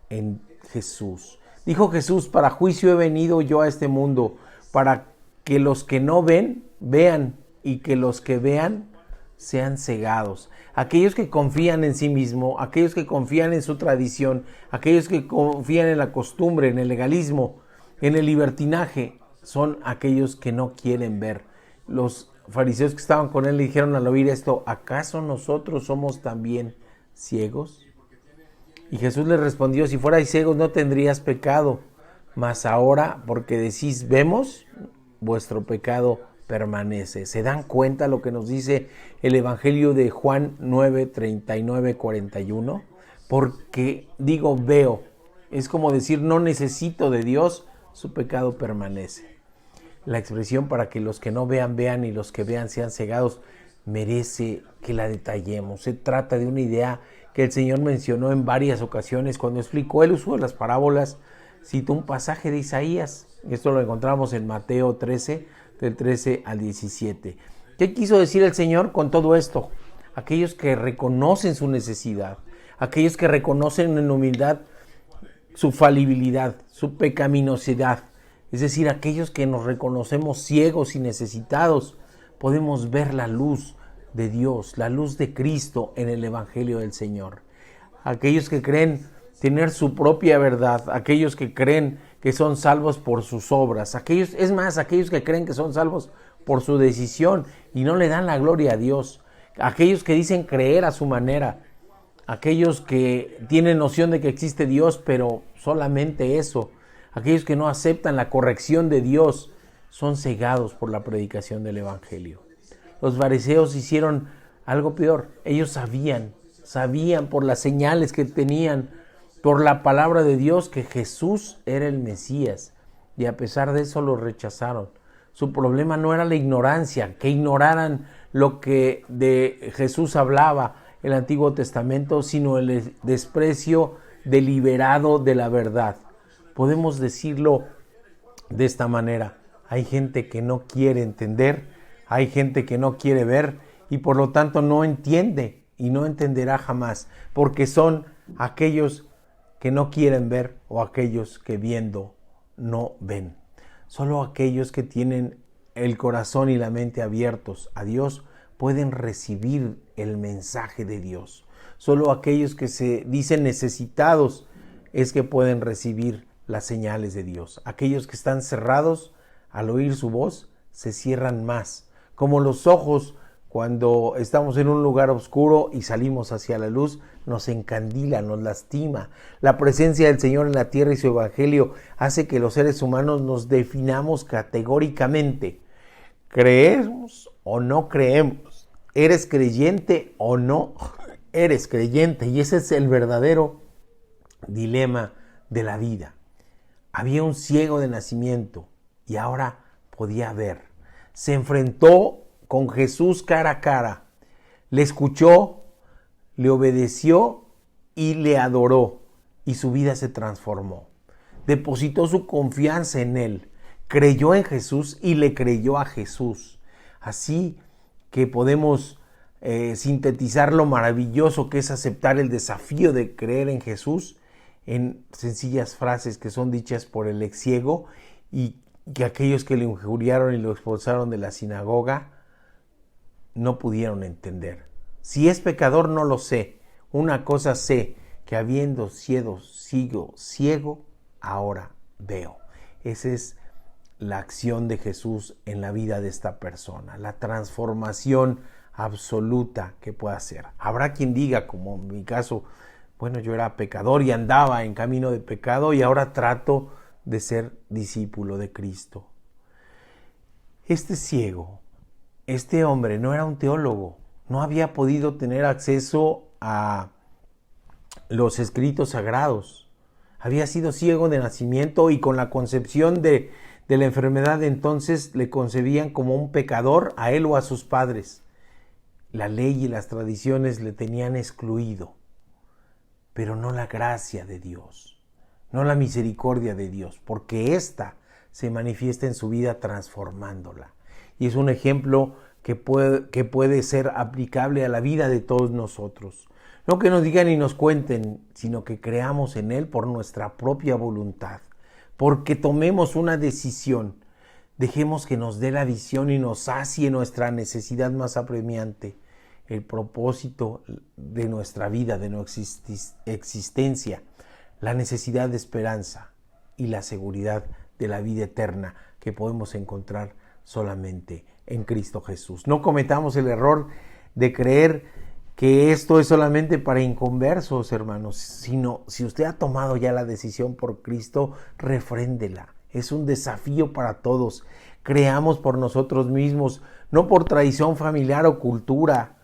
en Jesús. Dijo Jesús: para juicio he venido yo a este mundo, para que los que no ven, vean, y que los que vean sean cegados. Aquellos que confían en sí mismo, aquellos que confían en su tradición, aquellos que confían en la costumbre, en el legalismo, en el libertinaje, son aquellos que no quieren ver. Los fariseos que estaban con él le dijeron al oír esto: ¿acaso nosotros somos también ciegos? Y Jesús les respondió: si fuerais ciegos no tendrías pecado, mas ahora, porque decís vemos, vuestro pecado permanece. ¿Se dan cuenta lo que nos dice el Evangelio de Juan 9, 39, 41? Porque digo veo, es como decir no necesito de Dios, su pecado permanece. La expresión para que los que no vean, vean, y los que vean sean cegados, merece que la detallemos. Se trata de una idea que el Señor mencionó en varias ocasiones cuando explicó el uso de las parábolas. Citó un pasaje de Isaías. Esto lo encontramos en Mateo 13, del 13 al 17. ¿Qué quiso decir el Señor con todo esto? Aquellos que reconocen su necesidad, aquellos que reconocen en humildad su falibilidad, su pecaminosidad, es decir, aquellos que nos reconocemos ciegos y necesitados, podemos ver la luz de Dios, la luz de Cristo en el Evangelio del Señor. Aquellos que creen tener su propia verdad, aquellos que creen que son salvos por sus obras, aquellos que creen que son salvos por su decisión y no le dan la gloria a Dios, aquellos que dicen creer a su manera, aquellos que tienen noción de que existe Dios, pero solamente eso, aquellos que no aceptan la corrección de Dios, son cegados por la predicación del Evangelio. Los fariseos hicieron algo peor. Ellos sabían por las señales que tenían, por la palabra de Dios, que Jesús era el Mesías, y a pesar de eso lo rechazaron. Su problema no era la ignorancia, que ignoraran lo que de Jesús hablaba el Antiguo Testamento, sino el desprecio deliberado de la verdad. Podemos decirlo de esta manera: hay gente que no quiere entender, hay gente que no quiere ver y por lo tanto no entiende y no entenderá jamás, porque son aquellos que no quieren ver o aquellos que viendo no ven. Solo aquellos que tienen el corazón y la mente abiertos a Dios pueden recibir el mensaje de Dios. Solo aquellos que se dicen necesitados es que pueden recibir las señales de Dios. Aquellos que están cerrados al oír su voz se cierran más, como los ojos cuando estamos en un lugar oscuro y salimos hacia la luz, nos encandila, nos lastima. La presencia del Señor en la tierra y su evangelio hace que los seres humanos nos definamos categóricamente. ¿Creemos o no creemos? ¿Eres creyente o no eres creyente? Y ese es el verdadero dilema de la vida. Había un ciego de nacimiento y ahora podía ver. Se enfrentó con Jesús cara a cara, le escuchó, le obedeció y le adoró, y su vida se transformó. depositó su confianza en Él, creyó en Jesús y le creyó a Jesús. Así que podemos sintetizar lo maravilloso que es aceptar el desafío de creer en Jesús en sencillas frases que son dichas por el ex ciego y que aquellos que le injuriaron y lo expulsaron de la sinagoga no pudieron entender. Si es pecador no lo sé, una cosa sé, que habiendo sido ciego, ahora veo. Esa es la acción de Jesús en la vida de esta persona, la transformación absoluta que puede hacer. Habrá quien diga, como en mi caso, bueno, yo era pecador y andaba en camino de pecado y ahora trato de ser discípulo de Cristo. Este ciego, este hombre no era un teólogo, no había podido tener acceso a los escritos sagrados. Había sido ciego de nacimiento y con la concepción de la enfermedad entonces le concebían como un pecador a él o a sus padres. La ley y las tradiciones le tenían excluido, pero no la gracia de Dios, no la misericordia de Dios, porque ésta se manifiesta en su vida transformándola. Y es un ejemplo que puede ser aplicable a la vida de todos nosotros. No que nos digan y nos cuenten, sino que creamos en Él por nuestra propia voluntad, porque tomemos una decisión, dejemos que nos dé la visión y nos sacie nuestra necesidad más apremiante, el propósito de nuestra vida, de nuestra existencia, la necesidad de esperanza y la seguridad de la vida eterna que podemos encontrar solamente en Cristo Jesús. No cometamos el error de creer que esto es solamente para inconversos, hermanos, sino si usted ha tomado ya la decisión por Cristo, refréndela. Es un desafío para todos. Creamos por nosotros mismos, no por tradición familiar o cultura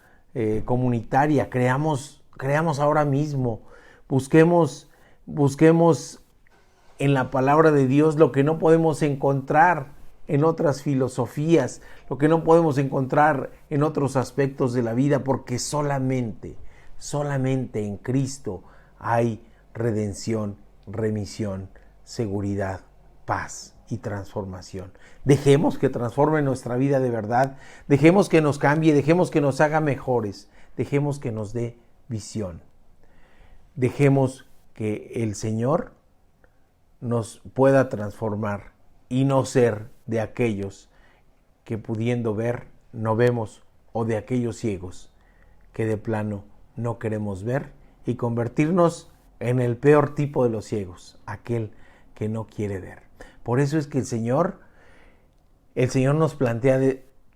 comunitaria. Creamos ahora mismo. Busquemos en la palabra de Dios lo que no podemos encontrar en otras filosofías, lo que no podemos encontrar en otros aspectos de la vida, porque solamente en Cristo hay redención, remisión, seguridad, paz y transformación. Dejemos que transforme nuestra vida de verdad, dejemos que nos cambie, dejemos que nos haga mejores, dejemos que nos dé visión, dejemos que el Señor nos pueda transformar y no ser de aquellos que pudiendo ver no vemos, o de aquellos ciegos que de plano no queremos ver, y convertirnos en el peor tipo de los ciegos, aquel que no quiere ver. Por eso es que el Señor nos plantea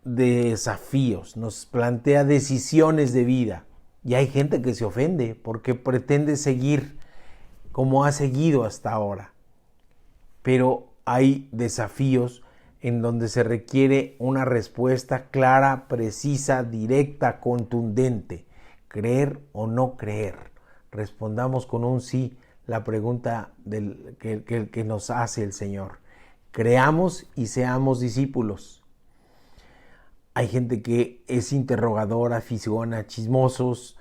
desafíos, nos plantea decisiones de vida, y hay gente que se ofende porque pretende seguir como ha seguido hasta ahora, pero hay desafíos en donde se requiere una respuesta clara, precisa, directa, contundente. Creer o no creer. Respondamos con un sí la pregunta que nos hace el Señor. Creamos y seamos discípulos. Hay gente que es interrogadora, fisgona, chismosos,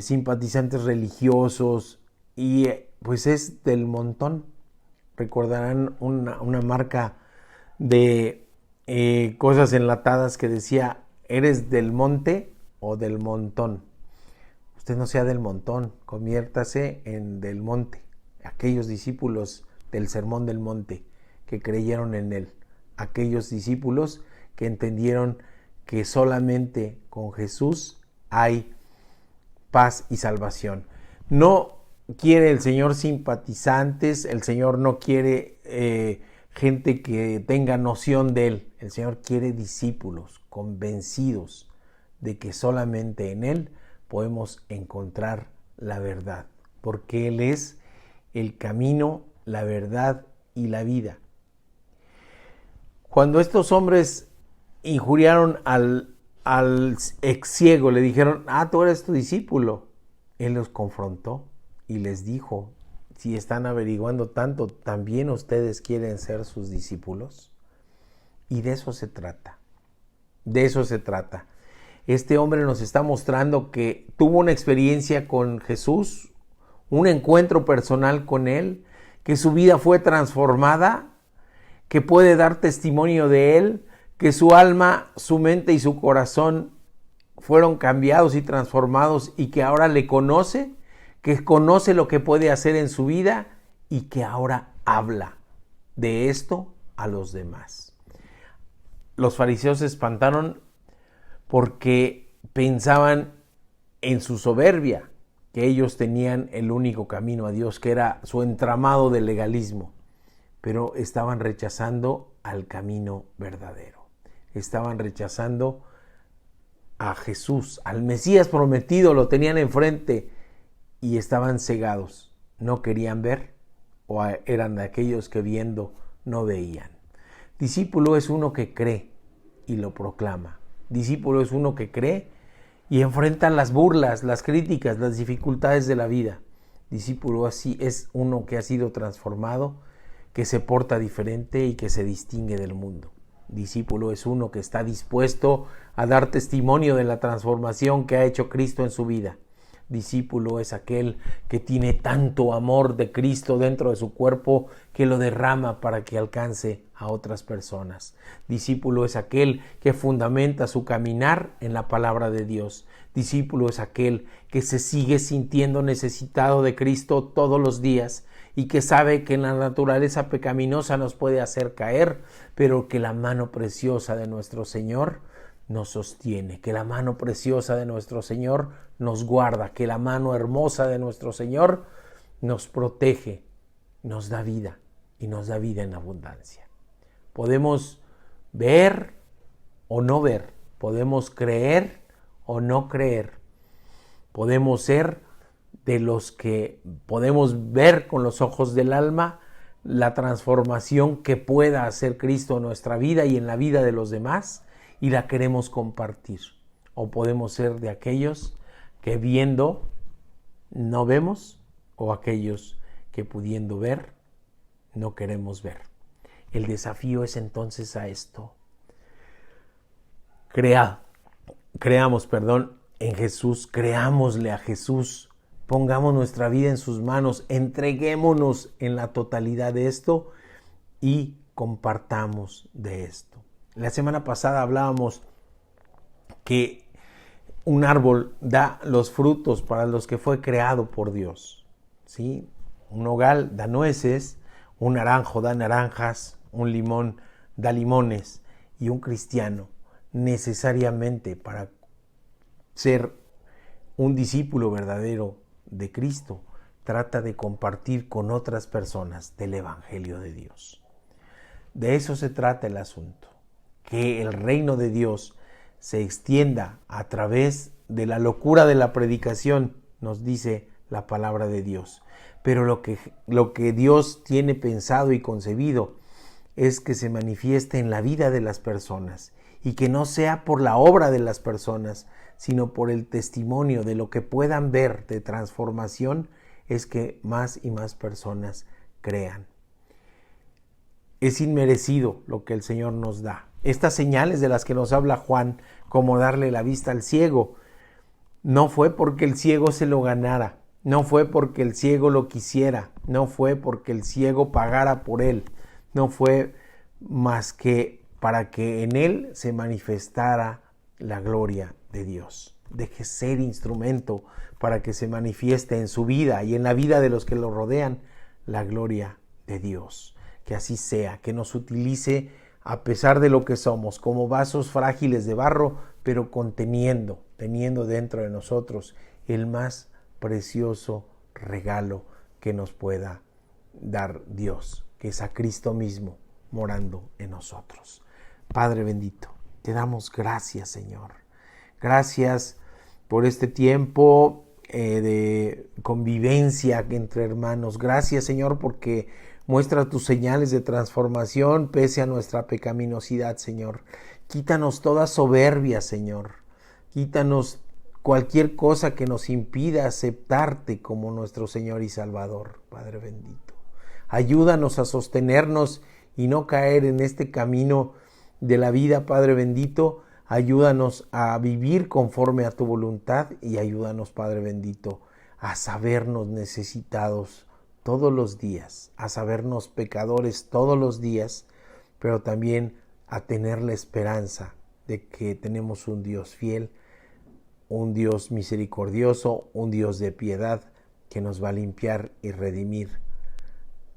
simpatizantes religiosos y pues es del montón. Recordarán una marca de cosas enlatadas que decía, ¿eres del monte o del montón? Usted no sea del montón, conviértase en del monte. Aquellos discípulos del Sermón del Monte que creyeron en él, aquellos discípulos que entendieron que solamente con Jesús hay paz y salvación. No quiere el Señor simpatizantes, el Señor no quiere gente que tenga noción de Él. El Señor quiere discípulos convencidos de que solamente en Él podemos encontrar la verdad, porque Él es el camino, la verdad y la vida. Cuando estos hombres injuriaron al ex ciego, le dijeron, tú eres tu discípulo. Él los confrontó y les dijo, si están averiguando tanto, ¿también ustedes quieren ser sus discípulos? Y de eso se trata. De eso se trata. Este hombre nos está mostrando que tuvo una experiencia con Jesús, un encuentro personal con Él, que su vida fue transformada, que puede dar testimonio de Él, que su alma, su mente y su corazón fueron cambiados y transformados y que ahora le conoce, que conoce lo que puede hacer en su vida y que ahora habla de esto a los demás. Los fariseos se espantaron porque pensaban en su soberbia, que ellos tenían el único camino a Dios, que era su entramado de legalismo, pero estaban rechazando al camino verdadero. Estaban rechazando a Jesús, al Mesías prometido, lo tenían enfrente y estaban cegados. No querían ver o eran de aquellos que viendo no veían. Discípulo es uno que cree y lo proclama. Discípulo es uno que cree y enfrenta las burlas, las críticas, las dificultades de la vida. Discípulo así es uno que ha sido transformado, que se porta diferente y que se distingue del mundo. Discípulo es uno que está dispuesto a dar testimonio de la transformación que ha hecho Cristo en su vida. Discípulo es aquel que tiene tanto amor de Cristo dentro de su cuerpo que lo derrama para que alcance a otras personas. Discípulo es aquel que fundamenta su caminar en la palabra de Dios. Discípulo es aquel que se sigue sintiendo necesitado de Cristo todos los días y que sabe que la naturaleza pecaminosa nos puede hacer caer, pero que la mano preciosa de nuestro Señor nos sostiene, que la mano preciosa de nuestro Señor nos guarda, que la mano hermosa de nuestro Señor nos protege, nos da vida y nos da vida en abundancia. Podemos ver o no ver, podemos creer o no creer, podemos ser de los que podemos ver con los ojos del alma la transformación que pueda hacer Cristo en nuestra vida y en la vida de los demás, y la queremos compartir. O podemos ser de aquellos que viendo no vemos, o aquellos que pudiendo ver no queremos ver. El desafío es entonces a esto. Creamos en Jesús, creámosle a Jesús, pongamos nuestra vida en sus manos, entreguémonos en la totalidad de esto y compartamos de esto. La semana pasada hablábamos que un árbol da los frutos para los que fue creado por Dios, ¿sí? Un nogal da nueces, un naranjo da naranjas, un limón da limones, y un cristiano necesariamente para ser un discípulo verdadero de Cristo trata de compartir con otras personas del Evangelio de Dios. De eso se trata el asunto, que el reino de Dios se extienda a través de la locura de la predicación, nos dice la palabra de Dios. Pero lo que Dios tiene pensado y concebido es que se manifieste en la vida de las personas y que no sea por la obra de las personas, sino por el testimonio de lo que puedan ver de transformación, es que más y más personas crean. Es inmerecido lo que el Señor nos da. Estas señales de las que nos habla Juan, como darle la vista al ciego, no fue porque el ciego se lo ganara, no fue porque el ciego lo quisiera, no fue porque el ciego pagara por él, no fue más que para que en él se manifestara la gloria de Dios. Deje ser instrumento para que se manifieste en su vida y en la vida de los que lo rodean la gloria de Dios. Que así sea, que nos utilice a pesar de lo que somos, como vasos frágiles de barro, pero teniendo dentro de nosotros el más precioso regalo que nos pueda dar Dios, que es a Cristo mismo morando en nosotros. Padre bendito, te damos gracias, Señor. Gracias por este tiempo de convivencia entre hermanos. Gracias, Señor, porque muestra tus señales de transformación pese a nuestra pecaminosidad, Señor. Quítanos toda soberbia, Señor. Quítanos cualquier cosa que nos impida aceptarte como nuestro Señor y Salvador, Padre bendito. Ayúdanos a sostenernos y no caer en este camino de la vida, Padre bendito. Ayúdanos a vivir conforme a tu voluntad y ayúdanos, Padre bendito, a sabernos necesitados todos los días, a sabernos pecadores todos los días, pero también a tener la esperanza de que tenemos un Dios fiel, un Dios misericordioso, un Dios de piedad que nos va a limpiar y redimir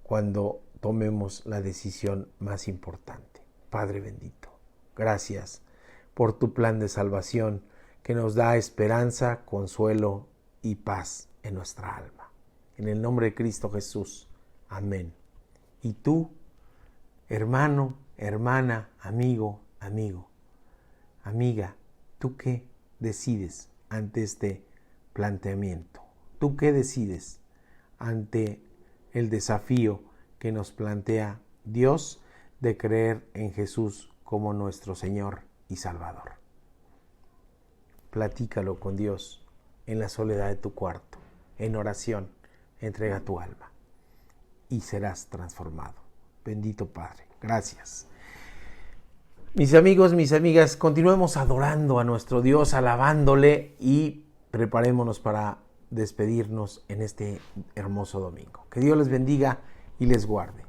cuando tomemos la decisión más importante. Padre bendito, gracias por tu plan de salvación que nos da esperanza, consuelo y paz en nuestra alma. En el nombre de Cristo Jesús. Amén. Y tú, hermano, hermana, amigo, amiga, ¿tú qué decides ante este planteamiento? ¿Tú qué decides ante el desafío que nos plantea Dios de creer en Jesús como nuestro Señor y Salvador? Platícalo con Dios en la soledad de tu cuarto, en oración, entrega tu alma y serás transformado. Bendito Padre, gracias. Mis amigos, mis amigas, continuemos adorando a nuestro Dios, alabándole y preparémonos para despedirnos en este hermoso domingo. Que Dios les bendiga y les guarde.